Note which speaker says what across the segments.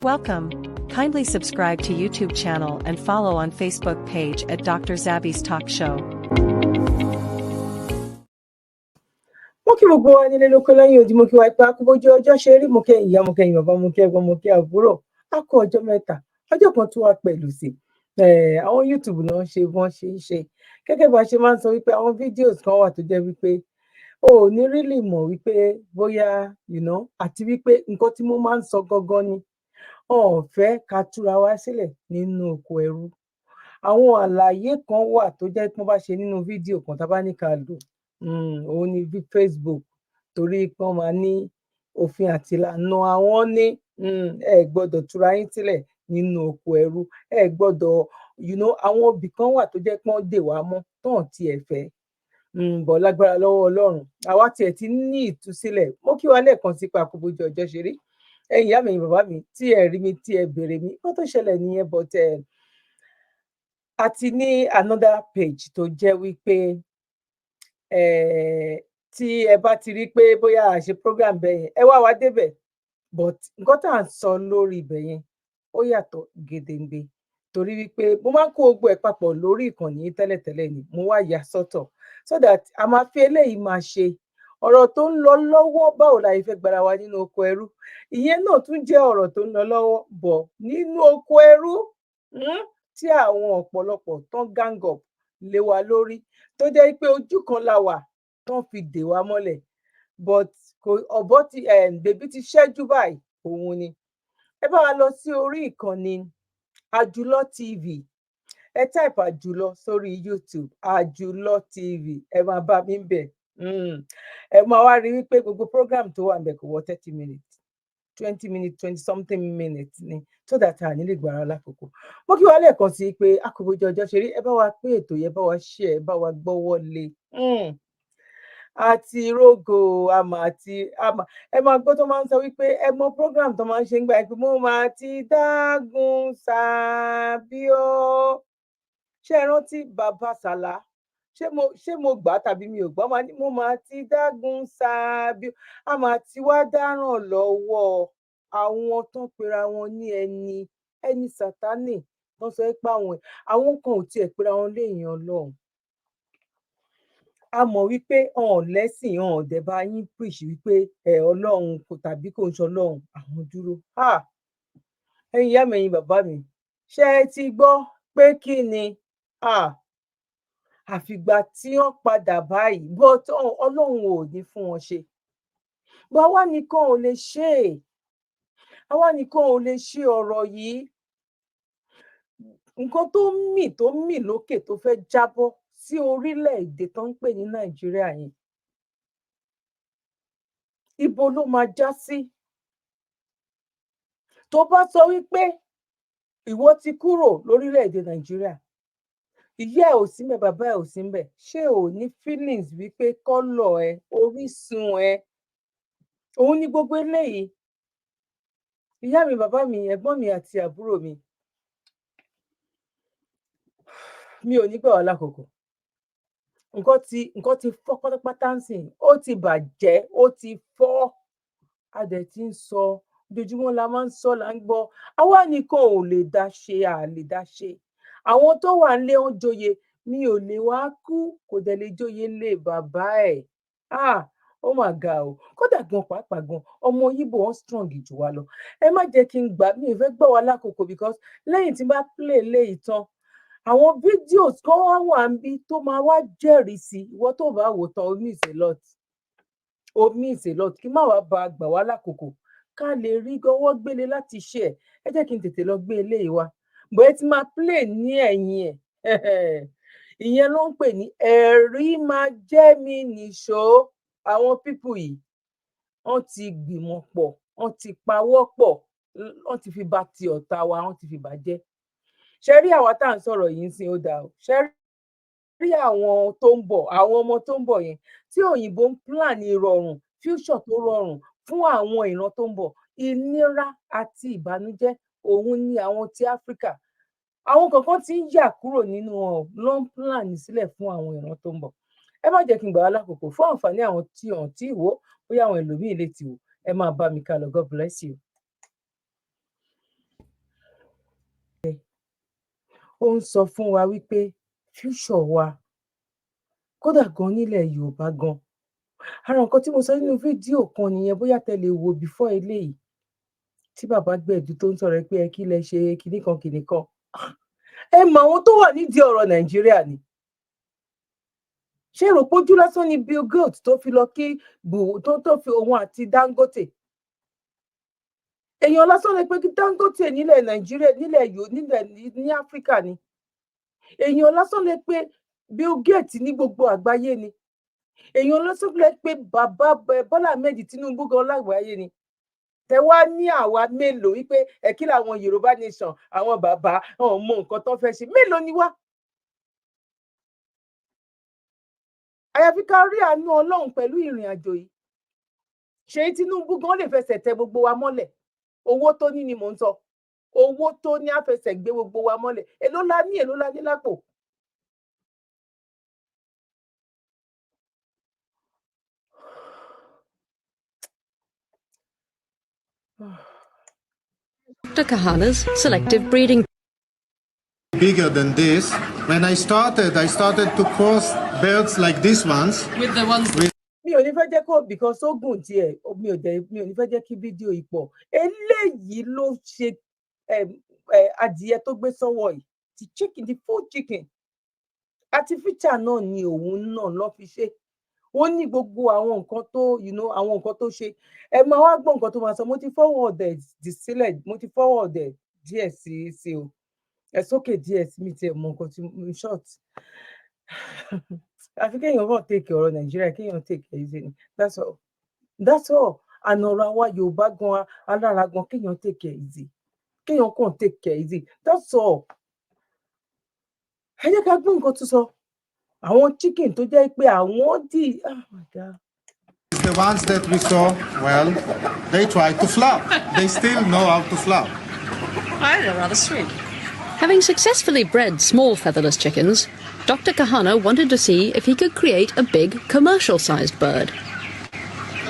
Speaker 1: Welcome. Kindly subscribe to YouTube channel and follow on Facebook page at Dr. Zabby's Talk Show.
Speaker 2: Mo kí gbogbo wa nílé lóko lẹ́yìn odi, mo kí wa ipa akúbójú ọjọ́ ṣe rí, mo kẹ́ ìyá, mo kẹ́ bàbá, mo kẹ́ ẹ̀gbọ́n, mo kẹ́ àbúrò. A kú ọjọ́ mẹ́ta, ọjọ́ kan tó wà pẹ̀lú sí. Àwọn YouTube náà ṣe bọ́n ṣe ń ṣe. Gẹ́gẹ́ bá ṣe máa ń sọ wípé àwọn videos kan wà tó jẹ́ wípé o ò ní really mọ̀ wípé bóyá àti wípé nǹkan tí mo máa ń sọ gangan ni wọn ò fẹ́ ká túra wá sílẹ̀ nínú oko ẹrú. Àwọn àlàyé kan wà tó jẹ́ pé wọ́n bá ṣe nínú fídíò kan tá a bá ní ká lò òun ni Facebook, torí pé wọ́n máa ní òfin àti ìlànà àwọn ní ẹ gbọ́dọ̀ túra yín sílẹ̀ nínú oko ẹrú, ẹ gbọ́dọ̀ àwọn ibì kan wà tó jẹ́ pé wọ́n dè wá mọ́ tán tí ẹ fẹ́. Bọ̀ lágbára lọ́wọ́ Ọlọ́run àwa tiẹ̀ ti ní ìtúsílẹ̀. Mo kí wa lẹ́ẹ̀kan sí pa àkóbójú ọjọ́ ṣe rí. Ẹ̀yin ìyá mi, ẹ̀yin bàbá mi, tí ẹ rí mi, tí ẹ béèrè mi, ó tó ṣẹlẹ̀ nìyẹn. But a ti ní another page tó jẹ́ wípé tí ẹ bá ti rí pé bóyá a ṣe program bẹ́ẹ̀ yẹn, ẹ wá wá débẹ̀. But nǹkan tá à ń sọ lórí ibẹ̀ yẹn ó yàtọ̀ gedengbe, torí wípé mo máa ń kó gbogbo ẹ̀ papọ̀ lórí ìkànnì tẹ́lẹ̀tẹ́lẹ̀ ni mo wá yà sọ́tọ̀ so that a máa fi eléyìí máa ṣe ọ̀rọ̀ tó ń lọ lọ́wọ́. Báwo la ìfẹ́ gbára wa nínú oko ẹrú? Ìyẹn náà tún jẹ́ ọ̀rọ̀ tó ń lọ lọ́wọ́ bọ̀ nínú oko ẹrú tí àwọn ọ̀pọ̀lọpọ̀ tán gang up lé wa lórí, tó jẹ́ pé ojú kan la wà tán fi dè wá mọ́lẹ̀. But ọ̀bọ ti bèbí ti ṣẹ́jú báyìí, òun ni. Ẹ bá wa lọ sí orí ìkànnì Àjùlọ TV, ẹ type Àjùlọ sórí YouTube, Àjùlọ TV, ẹ máa bá mi bẹ̀. Ẹ máa wá rí wípé gbogbo program tó wà níbẹ̀ kò wọ 30 minutes, 20 minutes, 20 something minutes ni, so that a ní lè gbára lákòókò. Mo kí wa lẹ́ẹ̀kan sí pé àkóbójú ọjọ́ ṣe rí. Ẹ bá wa pé ètò yẹn, bá wa share, ẹ bá wa gbọ́wọ́ lé. Àti rógò àmà ẹ máa gbọ́ tó máa ń sọ wípé ẹ mọ program tó máa ń ṣe ń gbà pé mo máa ti dágún sábíọ́. Ṣé ẹ rántí bàbá Sàlá? Ṣé mo gbà tàbí mi ò gbà? Mo máa ti dágún sábíọ́. A máa ti wá dáràn lọ́wọ́ àwọn tó ń pera wọn ní ẹni Sátánì, tó sọ pé àwọn kan ò tiẹ̀ pera wọn léèyàn Ọlọ́run. A mọ̀ wípé lẹ́sìn dẹ̀ bá yín preach wípé Ọlọ́run kò tàbí kò ń ṣe Ọlọ́run, àwọn dúró. Ẹ̀yin ìyá mi, ẹ̀yin bàbá mi, ṣé ẹ ti gbọ́ pé kí ni àfìgbà tí wọ́n padà báyìí, but Ọlọ́run ò ní fún wọn ṣe. But àwa nìkan ò lè ṣe é. Àwa nìkan ò lè ṣe ọ̀rọ̀ yìí. Nǹkan tó mì lókè tó fẹ́ jábọ́ sí orílẹ̀-èdè tó ń pè ní Nàìjíríà yẹn, ibo ló máa já sí? Tó bá sọ wípé ìwọ ti kúrò lórílẹ̀-èdè Nàìjíríà, ìyá ẹ ò sí ńbẹ̀, bàbá ẹ ò sí ńbẹ̀, ṣé ò ní feelings wípé kọ́lọ̀ ẹ, orísun ẹ, òun ni gbogbo eléyìí? Ìyá mi, bàbá mi, ẹ̀gbọ́n mi àti àbúrò mi ò ní gbà wá lákòókò. Nǹkan ti fọ́ pátápátá ń sìn, ó ti bàjẹ́, ó ti fọ́. A dẹ̀ ti ń sọ, ojoojúmọ́ la máa ń sọ, là ń gbọ́. Àwa nìkan ò lè dá ṣe, a lè dá ṣe. Àwọn tó wà nílé wọn joyè, mi ò lè wá kú, kò dẹ̀ lè joyè lé bàbá ẹ̀. Ó mà ga o. Kódà gan pàápàá gan ọmọ Yíbò wọn strong jù wá lọ. Ẹ má jẹ́ kí n gbà, mi ò fẹ́ gbà wá lákòókò, because lẹ́yìn tí n bá play léyìí tán, àwọn videos kan wà níbí tó máa wá jẹ́rìí sí. Ìwọ tó bá wò tán, o miss a lot. Kí má wàá bá gbà wá lákòókò, ká lè rí ọwọ́ gbélé láti ṣe ẹ̀. Ẹ jẹ́ kí n tètè lọ gbé eléyìí wá. Bọ̀ ẹ ti máa play ní ẹ̀yìn ẹ̀. Ìyẹn ló ń pè ní ẹ̀rí máa jẹ́ mi nìṣó. Àwọn people yìí, wọ́n ti gbìmọ̀ pọ̀, wọ́n ti pawọ́ pọ̀, wọ́n ti fi bà ti ọ̀tá wa, wọ́n ti fi bàjẹ́. Ṣé rí àwa tá à ń sọ̀rọ̀ yìí ń sìn, ó dáa o. Ṣé rí àwọn tó ń bọ̀, àwọn ọmọ tó ń bọ̀ yẹn, tí òyìnbó ń plan ìrọ̀rùn, future tó rọrùn fún àwọn ìran tó ń bọ̀, ìnira àti ìbànújẹ́, òun ni àwọn ti Áfíríkà. Àwọn kankan ti ń yà kúrò nínú wọn, ló ń plan sílẹ̀ fún àwọn ìran tó ń bọ̀. Ẹ má jẹ́ kí n gbà wá lákòókò, fún àǹfààní àwọn tí hàn tí wò, bóyá àwọn ẹlòmíì lè ti wò. Ẹ máa bá mi ká lọ. God bless you. ó ń sọ fún wa wípé future wa kódà gan nílẹ̀ Yorùbá gan. Ara nǹkan tí mo sọ nínú fídíò kan nìyẹn, bóyá tẹ́ lè wò before eléyìí tí bàbá Gbẹ̀du tó ń sọ̀rọ̀ pé ẹ kí lẹ ṣe kinní kan. Ẹ mọ àwọn tó wà nídìí ọ̀rọ̀ Nàìjíríà ni. Ṣé rò pójú lásán ni Bill Gates tó fi lọ kí tó fi òun àti Dangote? Èèyàn lásán lè pé kí Dangote nílẹ̀ Nàìjíríà nílẹ̀ ní Áfíríkà ni. Èèyàn lásán lè pé Bill Gates ní gbogbo àgbáyé ni. Èèyàn lásán lè pé bàbá Bọ́lá Ahmed Tinubu gan lágbàáyé ni. Tẹ wá ní àwa mélòó wípé ẹ kí làwọn Yorùbá nation àwọn bàbá ọ̀hún mọ nǹkan tó fẹ́ ṣe, mélòó ni wá? Àyàfi ká rí àánú Ọlọ́run pẹ̀lú ìrìn àjò yìí. Ṣé Tinubu gan lè fẹsẹ̀ tẹ gbogbo wa mọ́lẹ̀? Owó tó ní ni mò ń sọ. Owó tó ní á fẹsẹ̀ gbé gbogbo wa mọ́lẹ̀. Èló la ní lápò?
Speaker 3: Dr. Kahana's selective breeding.
Speaker 4: Bigger than this. When I started to cross birds like these ones.
Speaker 3: With the ones.
Speaker 2: Mi ò ní fẹ́ jẹ́ kó because ó gùn tiẹ̀, mi ò ní fẹ́ jẹ́ kí fídíò yìí pọ̀. Eléyìí ló ṣe adìyẹ tó gbé sọ́wọ́ yìí, the full chicken. Artificial náà ni òun náà lọ́ fi ṣe. Wọ́n ní gbogbo àwọn nǹkan tó àwọn nǹkan tó ṣe. Ẹ máa wá gbọ́ nǹkan tó máa sọ. Mo ti forward sílẹ̀, mo ti forward díẹ̀ sí o. Ẹ sókè díẹ̀ sí mi tiẹ̀ mọ nǹkan tí in short. Àfi kéèyàn kàn take ọ̀rọ̀ Nàìjíríà, kéèyàn take easy ni. That's all. Àna ọ̀rọ̀ àwa Yorùbá gan alára gan kéèyàn take easy. Kéèyàn kàn take easy. That's all. Ẹ jẹ́ ká gbọ́ nǹkan tó sọ. Àwọn chicken tó jẹ́ pé àwọn oh my God.
Speaker 4: The ones that we saw, well, they try to flap. They still know how to flap.
Speaker 3: They're rather sweet. Having successfully bred small featherless chickens, Dr. Kahana wanted to see if he could create a big commercial-sized bird.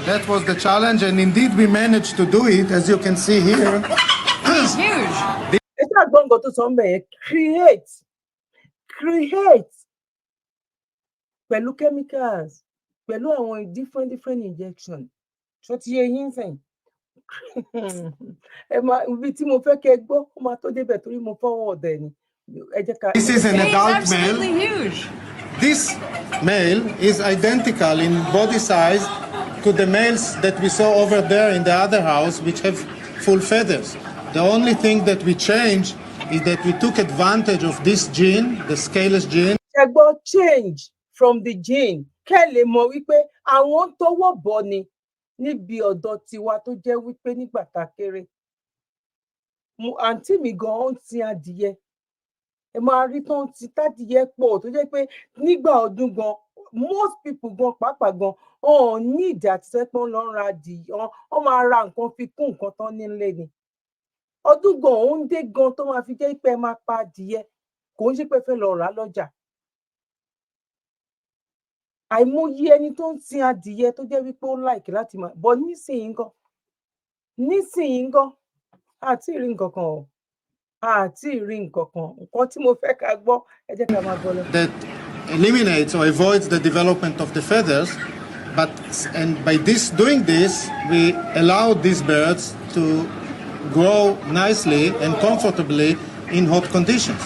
Speaker 4: That was the challenge, and indeed we managed to do it, as you can see here.
Speaker 3: It's huge.
Speaker 2: It's not going to go to somewhere. Create. Pẹ̀lú chemicals, pẹ̀lú àwọn different injection. Ṣó ti yé yín sìn? Ibi tí mo fẹ́ kẹ́ gbọ́, ó máa tó débẹ̀ torí mo forward ẹ̀ ni.
Speaker 4: This is an adult
Speaker 3: absolutely
Speaker 4: male.
Speaker 3: Huge.
Speaker 4: This male is identical in body size to the males that we saw over there in the other house, which have full feathers. The only thing that we changed is that we took advantage of this gene, the scaleless gene.
Speaker 2: Ṣẹ́gbọ́n change from the gene. Kẹ́ lè mọ̀ wípé àwọn tọwọ́ bọ̀ ni níbi ọ̀dọ̀ tiwa tó jẹ́ wípé nígbà tá a kéré. Àǹtí mi gan-an ń sin adìyẹ. Ẹ máa rí tán ti tádìyẹ pọ̀ tó jẹ́ pé nígbà ọdún gan, most people gan pàápàá gan, wọn ò ní ìdí àti sẹ́ pé wọ́n lọ ra adìyẹ, wọ́n máa ra nǹkan fi kún nǹkan tán nílé ni. Ọdún gan ó ń dé gan tó máa fi jẹ́ pé ẹ máa pa adìyẹ, kò ń ṣe pé fẹ́ lọ rà á lọ́jà. Àìmọye ẹni tó ń sin adìyẹ tó jẹ́ wípé ó like láti máa bọ̀ nísìnyí gan àti rí nǹkan kan o. Nǹkan tí mo fẹ́ ká gbọ́ ẹ jẹ́ ká máa gbọ́ lọ.
Speaker 4: That eliminates or avoids the development of the feathers, and by doing this, we allow these birds to grow nicely and comfortably in hot conditions.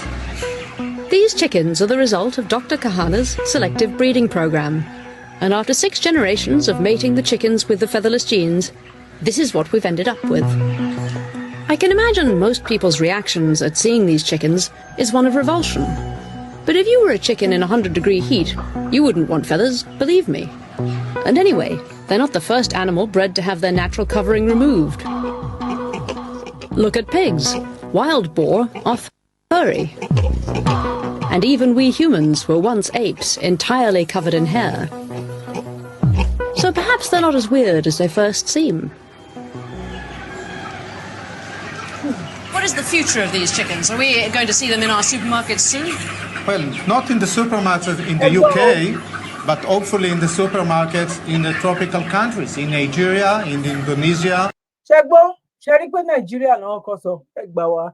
Speaker 3: These chickens are the result of Dr. Kahana's selective breeding program. And after 6 generations of mating the chickens with the featherless genes, this is what we've ended up with. I can imagine most people's reactions at seeing these chickens is one of revulsion. But if you were a chicken in 100-degree heat, you wouldn't want feathers, believe me. And anyway, they're not the first animal bred to have their natural covering removed. Look at pigs. Wild boar are furry. And even we humans were once apes, entirely covered in hair. So perhaps they're not as weird as they first seem.
Speaker 5: What is the future of these chickens? Are we going to see them in our supermarkets soon?
Speaker 4: Well, not in the supermarkets in the UK, but hopefully in the supermarkets in the tropical countries, in Nigeria, in Indonesia.
Speaker 2: Ṣẹ́gbọ́n, ṣe rí pé Nàìjíríà làwọn kan sọ ẹ gbà wá.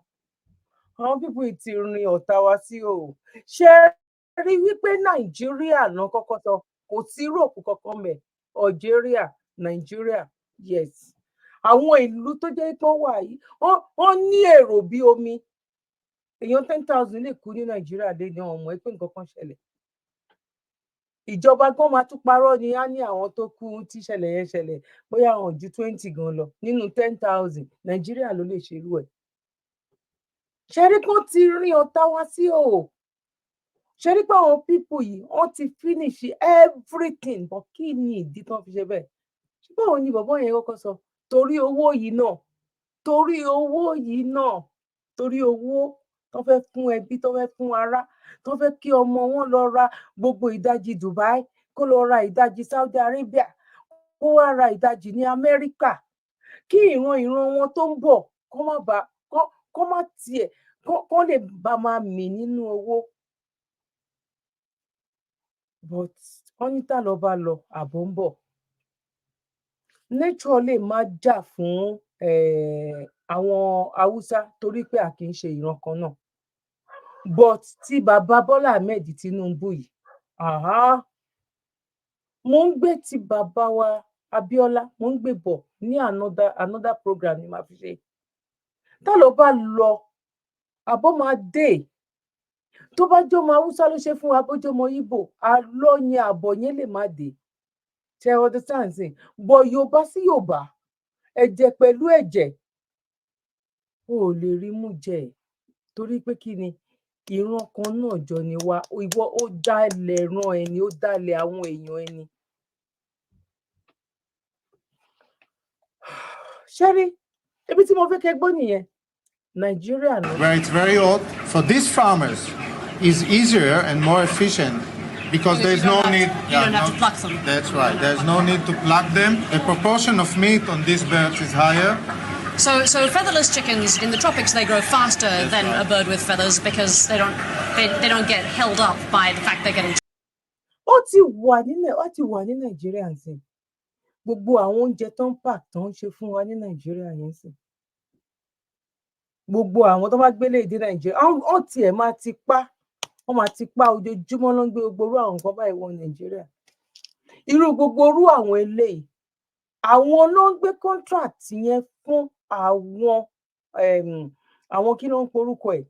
Speaker 2: àwọn pípọ̀ ti rin ọ̀tá wa sí o. Ṣé rí wípé Nàìjíríà náà kọ́kọ́ sọ kò sí ròpù kankan mẹ́ Algeria Nàìjíríà yes àwọn ìlú tó jẹ́ pé wà yìí wọ́n ní èrò bí omi èèyàn 10,000 lè kú ní Nàìjíríà lé ní ọmọ ẹ pé nǹkan kan ṣẹlẹ̀ ìjọba gan máa tún parọ́ ni á ní àwọn tó kú tí ṣẹlẹ̀ yẹn ṣẹlẹ̀ bóyá àwọn ju 20 gan lọ nínú 10,000 Nàìjíríà ló lè ṣerú ẹ̀ ṣẹ́rí kan ti rin ọ̀tá wá sí o ṣẹ́rí pé àwọn pípù yìí wọ́n ti finish everything but kí ni ìdí tán fi ṣe bẹ́ẹ̀ ṣé báwo ni bàbá yẹn kọ́kọ́ sọ torí owó yìí náà torí owó yìí náà torí owó tó fẹ́ fún ẹbí tó fẹ́ fún ará tó fẹ́ kí ọmọ wọn lọ ra gbogbo ìdajì Dubai kó lọ ra ìdajì Saudi Arabia kó wá ra ìdajì ní Amẹ́ríkà kí ìran wọn tó ń bọ̀ kó má tiẹ̀ kó lè bá máa mì nínú owó but wọ́n ní tá lọ bá lọ àbọ̀ ń bọ̀ nature lè má jà fún àwọn Haúsá torí pé a kì í ṣe ìran kan náà but tí bàbá Bọ́lá Ahmed Tinubu yìí mo ń gbé ti bàbá wa Abíọ́lá mo ń gbé bọ̀ ní another program ni màá fi ṣe tá lọ bá lọ àbọ̀ máa dé tó bá jọmọ Haúsá ló ṣe fún wa bó jọmọ Ìgbò àlọ́ yẹn àbọ̀ yẹn lè má dé ṣe understand sí bọ̀ Yorùbá sí Yorùbá ẹ̀jẹ̀ pẹ̀lú ẹ̀jẹ̀ o ò lè rí mú jẹ torí pé kí ni ìran kan náà jọ ni wá ìwọ ó dálẹ̀ ran ẹni ó dálẹ̀ àwọn èèyàn ẹni ṣẹ́rí ibi tí mo fẹ́ kẹ́ gbọ́ nìyẹn Nigeria náà.
Speaker 4: Where it's very hot for these farmers is easier and more efficient because there's no need.
Speaker 5: You don't have to pluck them.
Speaker 4: That's right. There's no need to pluck them. The proportion of meat on these birds is higher.
Speaker 5: So featherless chickens in the tropics they grow faster than a bird with feathers because they don't get held up by the fact they're getting.
Speaker 2: Ó ti wà ní Nàìjíríà nsìn gbogbo àwọn oúnjẹ tó ń pack tó ń ṣe fún wa ní Nàìjíríà yẹn sìn gbogbo àwọn tó bá gbélé èdè Nàìjíríà wọ́n tiẹ̀ máa ti pa wọ́n máa ti pa ojoojúmọ́ ló ń gbé gbogbo orú àwọn nǹkan báyìí wọ Nàìjíríà irú gbogbo orú àwọn eléyìí àwọn ló ń gbé contract yẹn fún àwọn kí ló ń porúkọ ẹ̀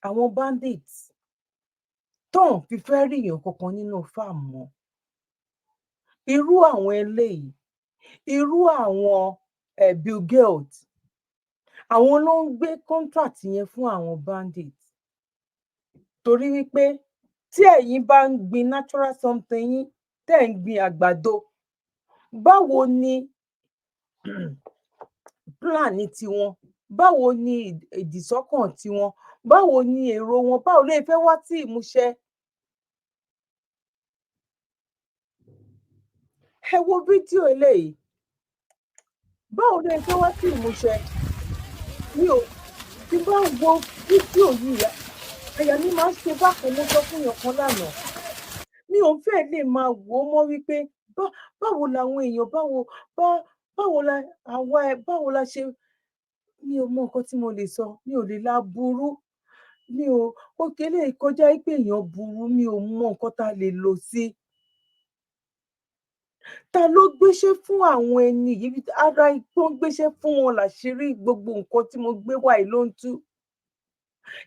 Speaker 2: àwọn bandits tán fi fẹ́ rí èèyàn kankan nínú fáàmù wọn irú àwọn eléyìí irú àwọn Bill Gates àwọn ló ń gbé contract yẹn fún àwọn bandits torí wípé tí ẹ̀yin bá ń gbin natural something yín tẹ́ ń gbin àgbàdo báwo ni plan tiwọn báwo ni ìdìsọ́kàn tiwọn báwo ni èrò wọn báwo lè fẹ́ wá sí ìmúṣẹ ẹ wo fídíò eléyìí báwo lè fẹ́ wá sí ìmúṣẹ mi ò tí bá ń wo fídíò yìí àyà mi máa ń ṣe bákan mo sọ fún yàn kan lánàá mi ò fẹ́ lè máa wò ó mọ́ wípé báwo làwọn èèyàn báwo la ṣe mi ò mọ nǹkan tí mo lè sọ mi ò lè la burú mi ò ó kélé kọjá pé èèyàn burú mi ò mọ nǹkan tá a lè lò sí ta ló gbéṣẹ́ fún àwọn ẹni yìí ara tó ń gbéṣẹ́ fún wọn láṣìírí gbogbo nǹkan tí mo gbé wá yìí ló ń tú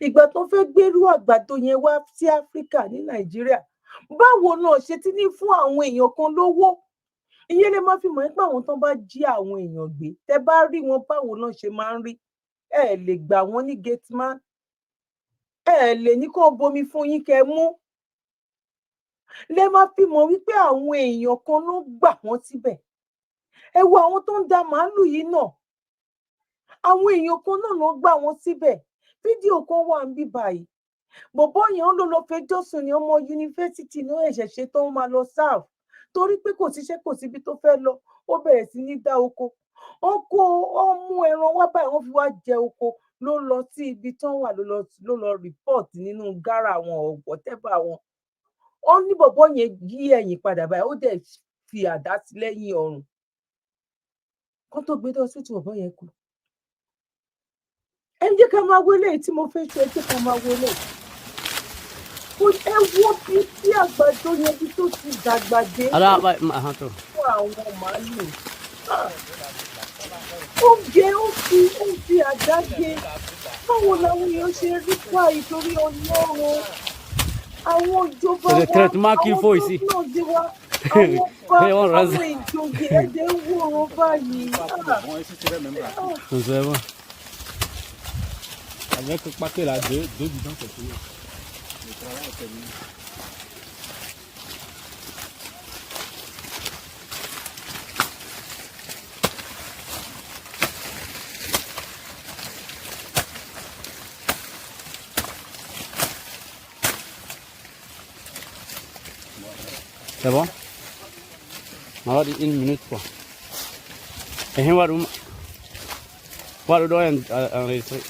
Speaker 2: ìgbà tó fẹ́ gbérú àgbàdo yẹn wá sí Áfíríkà ní Nàìjíríà báwo náà ṣe ti ní fún àwọn èèyàn kan lówó ìyẹn lè má fi mọ̀ pé àwọn tó bá jí àwọn èèyàn gbé tẹ́ bá rí wọn báwo náà ṣe máa ń rí ẹ lè gbà wọn ní gate man ẹ lè ní kó bomi fún yín kẹ́ mú lè má fi mọ̀ wípé àwọn èèyàn kan ló gbà wọ́n síbẹ̀ ẹ wo àwọn tó ń da màálù yìí náà àwọn èèyàn kan náà ló gbà wọ́n síbẹ̀ fídíò kan wà ń bí báyìí bọ̀bọ́ yẹn ló lọ fẹjọ́ sùn ní ọmọ yunifásitì ní ẹ̀ṣẹ̀ ṣe tó ń máa lọ sáf torí pé kò síṣẹ́ kò síbi tó fẹ́ lọ ó bẹ̀rẹ̀ sí ní dá oko ó mú ẹran wá báyìí wọ́n fi wá jẹ oko ló lọ sí ibi tán wà ló lọ report nínú gárà wọn whatever wọn ó ní bọ̀bọ́ yẹn yí ẹ̀yìn padà báyìí ó dẹ̀ fi àdá sí lẹ́yìn ọrùn kó tó gbé dọ́ sí ti bọ̀bọ́ yẹn kú ẹ jẹ́ ká máa wọlé tí mo fẹ́ ṣe, ẹ jẹ́ ká máa wọlé. Ẹ wo bí tí àgbàdo yẹn bí tó ti dàgbà dé fún àwọn màálù. Ó jẹ ó fi àdá gé. Báwo làwọn èèyàn ṣe rí pa ìtorí Ọlọ́run? Àwọn ìjọba wa, àwọn gómìnà dé wa, àwọn ọba, àwọn ìjòyè ẹ̀dẹ̀ ń wòran báyìí.
Speaker 6: C'est bon? On va dire 1 minute quoi. Et on va le doigt enregistrer.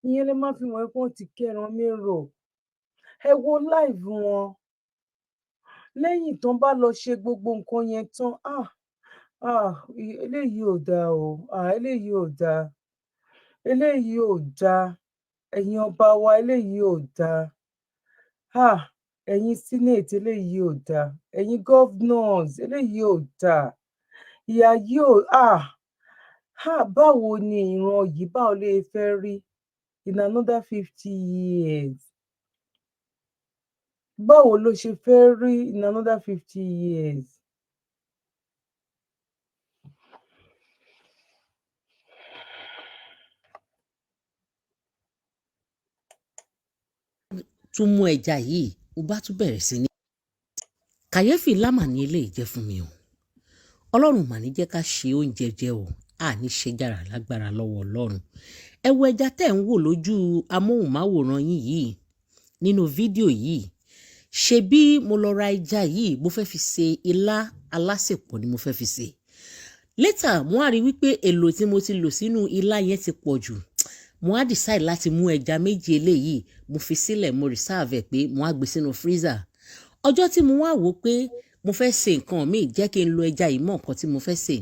Speaker 2: Ìyẹn lè má fi wọ́n pọ́n ti kẹran mérò. Ẹ wo live wọn. Lẹ́yìn tán bá lọ ṣe gbogbo nǹkan yẹn tán, eléyìí ò dáa o, eléyìí ò dáa, eléyìí ò dáa, ẹ̀yin ọba wa eléyìí ò dáa, ẹ̀yin senate eléyìí ò dáa, ẹ̀yin governors eléyìí ò dáa, ìyà yìí ò báwo ni ìran yìí báwo lè fẹ́ rí in another 50 years? Báwo ló ṣe fẹ́ rí in another 50 years?
Speaker 7: Tún mú ẹja yìí, mo bá tún bẹ̀rẹ̀ sí ní. Kàyéfì lámà ní eléyìí jẹ́ fún mi o. Ọlọ́run mà ní jẹ́ ká ṣe oúnjẹ jẹ o, ní ṣe jára lágbára lọ́wọ́ Ọlọ́run. Ẹ wo ẹja tẹ́ ń wò lójú amóhùnmáwòrán yín yìí nínú fídíò yìí. Ṣe bí mo lọ ra ẹja yìí, mo fẹ́ fi ṣe ilá alásèpọ̀ ni mo fẹ́ fi ṣe. Later, mo á rí wípé èlò tí mo ti lò sínú ilá yẹn ti pọ̀ jù. Mo á decide láti mú ẹja méjì eléyìí, mo fi sílẹ̀, mo reserve ẹ̀ pé mo á gbé sínú freezer. Ọjọ́ tí mo wá wò pé mo fẹ́ ṣe nǹkan míì, jẹ́ kí n lo ẹja yìí mọ́ nǹkan tí mo fẹ́ ṣe.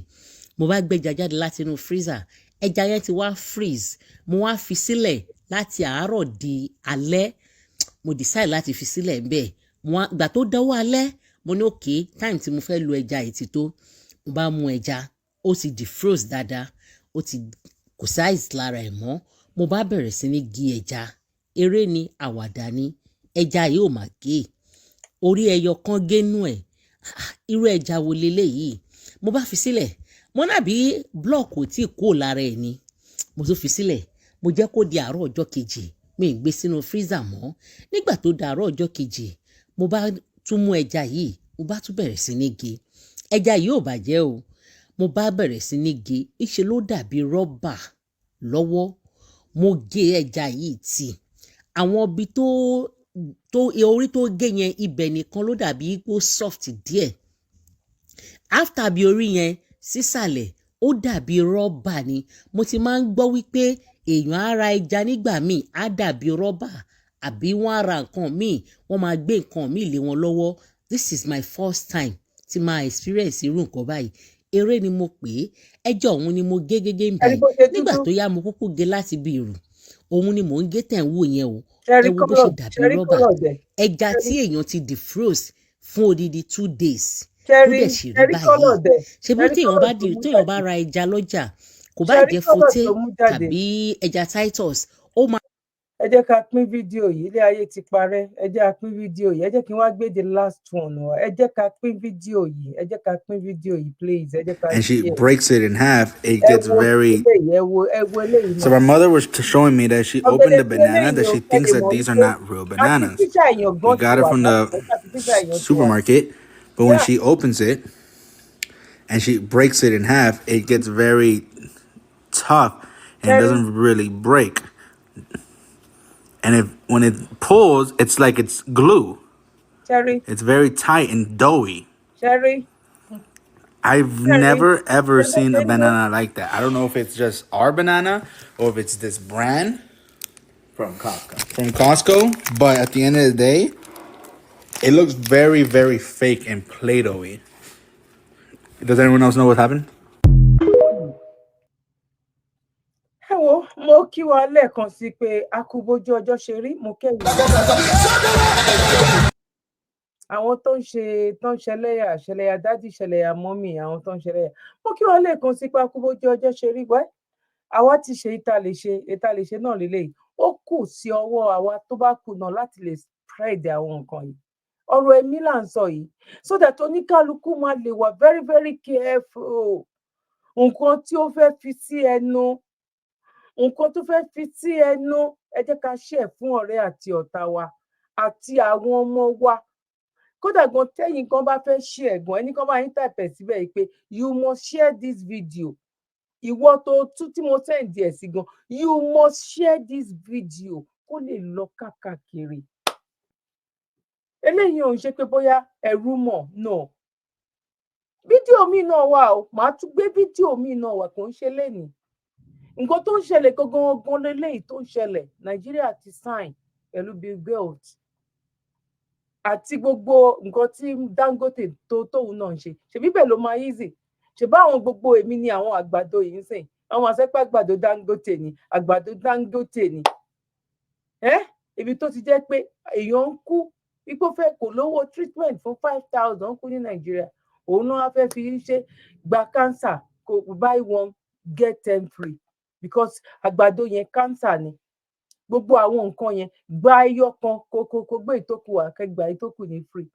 Speaker 7: Mo bá gbé ẹja jáde láti inú freezer. Ẹja yẹn ti wá freeze. Mo wá fi sílẹ̀ láti àárọ̀ di alẹ́. Mo decide láti fi sílẹ̀ ńbẹ̀. Ìgbà tó dọ́wọ́ alẹ́, mo ní okay, time tí mo fẹ́ lo ẹja yìí ti tó. Mo bá mú ẹja, ó ti defrost dáadáa, ó ti kò size lára ẹ̀ mọ́. Mo bá bẹ̀rẹ̀ sí ní gé ẹja. Eré ni, àwàdà ni. Ẹja yìí ò mà gé. Orí ẹyọ kan génú ẹ̀. Irú ẹja wo leléyìí? Mo bá fi sílẹ̀. Mo nábì block ò tí kó lára ẹ̀ ni. Mo tún fi sílẹ̀. Mo jẹ́ kó di àárọ̀ ọjọ́ kejì. Mi ì gbé sínú freezer mọ́. Nígbà tó di àárọ̀ ọjọ́ kejì, mo bá tún mú ẹja yìí, mo bá tún bẹ̀rẹ̀ sí ní gé. Ẹja yìí ò bàjẹ́ o. Mo bá bẹ̀rẹ̀ sí ní gé. Ìṣe ló dàbí rọ́bà lọ́wọ́. Mo gé ẹja yìí tì. Àwọn ibi orí tó gé yẹn, ibẹ̀ nìkan ló dàbí pé ó soft díẹ̀. After bí orí yẹn sísàlẹ̀, ó dàbí rọ́bà ni. Mo ti máa ń gbọ́ wípé èèyàn á ra ẹja nígbà míì á dàbí rọ́bà, àbí wọ́n á ra nǹkan míì, wọ́n máa gbé nǹkan míì lé wọn lọ́wọ́. This is my first time tí máa experience irú nǹkan báyìí. Eré ni mo pè é. Ẹja òun ni mo gé ń bẹ̀. Nígbà tó yá, mo kúkú gé láti bí irú. Òun ni mò ń gé tẹ̀ ń wò yẹn o. Ẹ wo bó ṣe dàbí rọ́bà. Ẹja tí èèyàn ti defrost fún odidi 2 days. Ó dẹ̀ ṣì rí báyìí. Ṣé bí téèyàn bá ra ẹja lọ́jà, kò bá jẹ́ fóté tàbí ẹja Titus, ó máa.
Speaker 2: Ẹ jẹ́ ká pín fídíò yìí, ilé ayé ti parẹ́. Ẹ jẹ́ ká pín fídíò yìí. Ẹ jẹ́ kí n wá gbé the last one. Ẹ jẹ́ ká pín fídíò yìí. Ẹ jẹ́ ká pín fídíò yìí, please. Ẹ jẹ́ ká.
Speaker 8: And she breaks it in half. It gets very. So my mother was showing me that she opened the banana, that she thinks that these are not real bananas. We got it from the supermarket, but when she opens it and she breaks it in half, it gets very tough and it doesn't really break. And when it pulls, it's like it's glue.
Speaker 2: Cherry.
Speaker 8: It's very tight and doughy.
Speaker 2: Cherry.
Speaker 8: I've never ever seen a banana like that. I don't know if it's just our banana or if it's this brand
Speaker 2: from Costco.
Speaker 8: From Costco, but at the end of the day, it looks very, very fake and Play-Doh-y. Does anyone else know what happened?
Speaker 2: Hello, mo kí wa lẹ́ẹ̀kan sí pé a kú bójú ọjọ́ ṣe rí mo kẹ́yìn. Àwọn tó ń ṣẹlẹ́yà dádì ṣẹlẹ́yà mọ́mì àwọn tó ń ṣẹlẹ́yà mo kí wa lẹ́ẹ̀kan sí pé a kú bójú ọjọ́ ṣe rí wẹ́ àwa ti ṣe ìta lè ṣe náà lélẹ́yìí ó kù sí ọwọ́ àwa tó bá kù náà láti lè spread àwọn nǹkan yìí ọ̀rọ̀ ẹ̀mí là ń sọ yìí so that oníkálukú máa lè wà very very careful nǹkan tí ó fẹ́ fi sí ẹnu ẹ jẹ́ ká share fún ọ̀rẹ́ àti ọ̀tá wa àti àwọn ọmọ wa kódà gan tẹ́yìn kan bá fẹ́ share gan ẹni kan bá yín type síbẹ̀ yìí pé you must share this video ìwọ tó tún tí mo send ẹ̀ sí gan you must share this video kó lè lọ káàkiri eléyìí ò ń ṣe pé bóyá ẹ̀rù mọ̀ no fídíò mi náà wà o màá tún gbé fídíò mi náà wà kò ń ṣe lénìí nǹkan tó ń ṣẹlẹ̀ gangan lélẹ́yìí tó ń ṣẹlẹ̀ Nàìjíríà ti sign pẹ̀lú Bill Gates àti gbogbo nǹkan tí Dangote tóun náà ń ṣe ṣèbí bẹ́ẹ̀ ló máa easy ṣèbá àwọn gbogbo èmi ni àwọn àgbàdo yìí ń sìn àwọn àṣẹpẹ́ àgbàdo Dangote ni ibi tó ti jẹ́ pé èèyàn ń kú ipò fẹ́ kò lówó treatment fún 5,000 kú ní Nàìjíríà òun náà fẹ́ fi ṣe gba cancer kò buy one get 10 free because àgbàdo yẹn cancer ni gbogbo àwọn nǹkan yẹn gba ẹyọ kan kó gbé ìtókù wá kẹgbà ìtókù ní free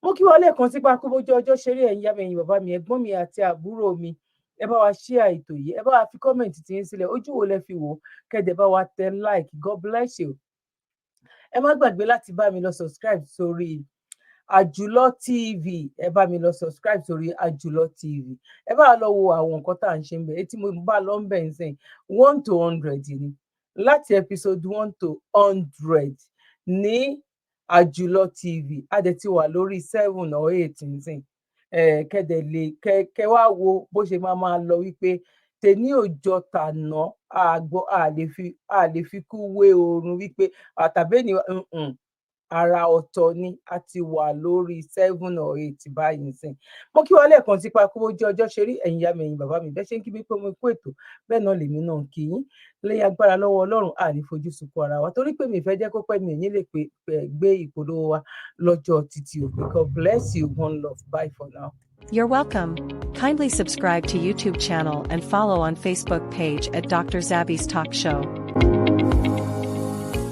Speaker 2: mo kí wọ́n lẹ́ẹ̀kan sí pákó bójú ọjọ́ ṣeré ẹ̀yin yá mi ẹ̀yin bàbá mi ẹ̀gbọ́n mi àti àbúrò mi ẹ bá wa share ètò yìí ẹ bá wa fi kọ́mẹ̀ntì tí yín sílẹ̀ ojú wo lẹ fi wò kẹ́dẹ̀ bá wa tẹ like God bless you ẹ má gbàgbé láti bá mi lọ subscribe sórí Àjùlọ TV ẹ bá mi lọ subscribe sórí Àjùlọ TV ẹ bá lọ wo àwọn nǹkan tá à ń ṣe ń bẹ etí mo bá lọ ń bẹ ń sìn 1 to 100 ni láti episode 1 to 100 ní Àjùlọ TV a dẹ̀ ti wà lórí 7 or 8 nsìn kẹ́dẹ̀ lè kẹ́ wá wo bó ṣe máa lọ wípé tèmi òjọ tàná àgbọ̀ a lè fi kú wé oorun wípé àtàbẹ́ni ara ọ̀tọ̀ ni a ti wà lórí 7 or 8 báyìí nsìn mo kí wá lẹ́ẹ̀kan sí pa kó ojú ọjọ́ ṣe rí ẹ̀yin yá mi ẹ̀yin bàbá mi bẹ́ẹ̀ ṣe ń kí mi pé mo kó ètò bẹ́ẹ̀ náà lèmi náà kí yín lẹ́yìn agbára lọ́wọ́ Ọlọ́run àní fojú sunkún ara wa torí pé mi fẹ́ jẹ́ kó pẹ́ mi ò ní lè gbé ìpolówó wa lọ́jọ́ títí òpin God bless you one love bye for now.
Speaker 1: You're welcome. Kindly subscribe to YouTube channel and follow on Facebook page at Dr. Zabby's Talk Show.